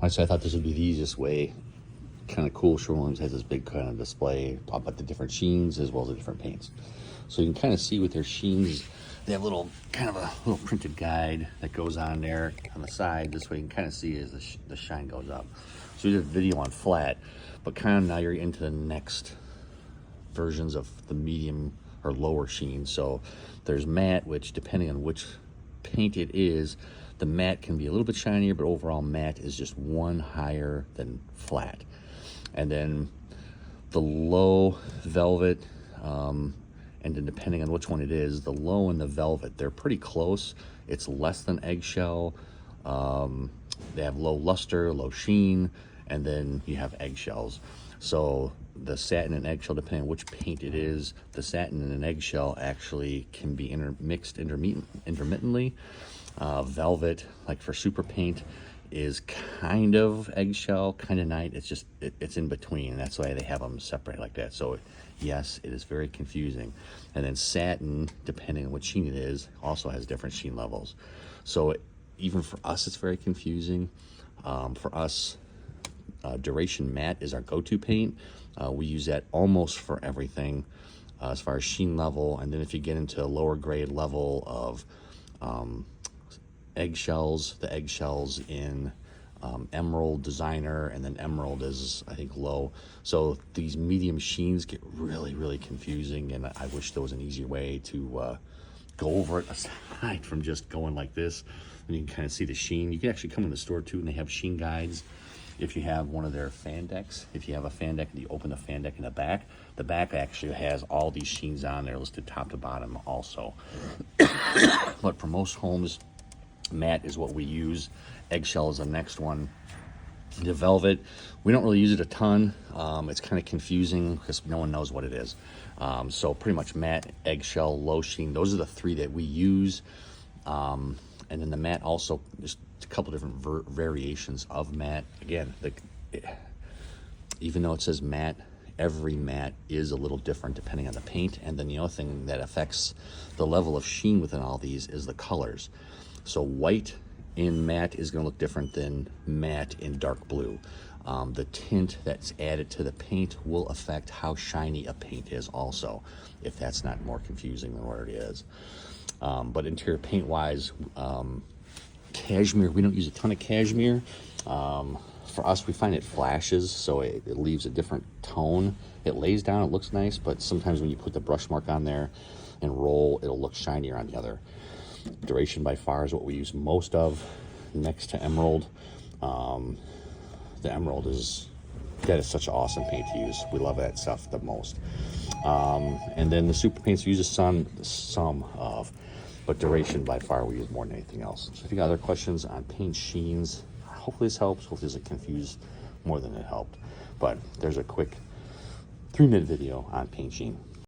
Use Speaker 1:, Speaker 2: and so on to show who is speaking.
Speaker 1: So I thought this would be the easiest way. Kind of cool. Sherwin Williams has this big kind of display about the different Sheens as well as the different paints. So you can kind of see with their Sheens, they have little kind of a little printed guide that goes on there on the side. This way you can kind of see as the shine goes up. So we did a video on flat, but kind of now you're into the next versions of the medium or lower sheen. So there's matte, which depending on which paint it is, the matte can be a little bit shinier, but overall matte is just one higher than flat. And then the low velvet, and then depending on which one it is, the low and the velvet, they're pretty close. It's less than eggshell. They have low luster, low sheen, and then you have eggshells. So the satin and eggshell, depending on which paint it is, the satin and an eggshell actually can be mixed intermittently. Velvet, like for super paint, is kind of eggshell, kind of night. It's just, it's in between. That's why they have them separate like that. So yes, it is very confusing. And then satin, depending on what sheen it is, also has different sheen levels. So even for us, it's very confusing. For us, Duration Matte is our go-to paint. We use that almost for everything as far as sheen level. And then if you get into a lower grade level of eggshells, the eggshells in Emerald Designer, and then Emerald is, I think, low. So these medium sheens get really, really confusing, and I wish there was an easier way to go over it aside from just going like this. And you can kind of see the sheen. You can actually come in the store too, and they have sheen guides. If you have one of their fan decks, if you have a fan deck and you open the fan deck in the back actually has all these sheens on there listed top to bottom also. But for most homes, matte is what we use. Eggshell is the next one. The velvet, we don't really use it a ton. It's kind of confusing because no one knows what it is. So pretty much matte, eggshell, low sheen, those are the three that we use. And then the matte also, there's a couple different variations of matte. Again, even though it says matte, every matte is a little different depending on the paint. And then the other thing that affects the level of sheen within all these is the colors. So white in matte is going to look different than matte in dark blue. The tint that's added to the paint will affect how shiny a paint is also, if that's not more confusing than what it is. But interior paint wise, cashmere, we don't use a ton of cashmere. For us, we find it flashes, so it leaves a different tone. It lays down, it looks nice, but sometimes when you put the brush mark on there and roll, it'll look shinier on the other. Duration by far is what we use most of, next to Emerald. The Emerald is such an awesome paint to use. We love that stuff the most. And then the super paints we use some of, but Duration by far we use more than anything else. So if you got other questions on paint sheens, hopefully this helps. Hopefully this confused more than it helped. But there's a quick 3-minute video on paint sheen.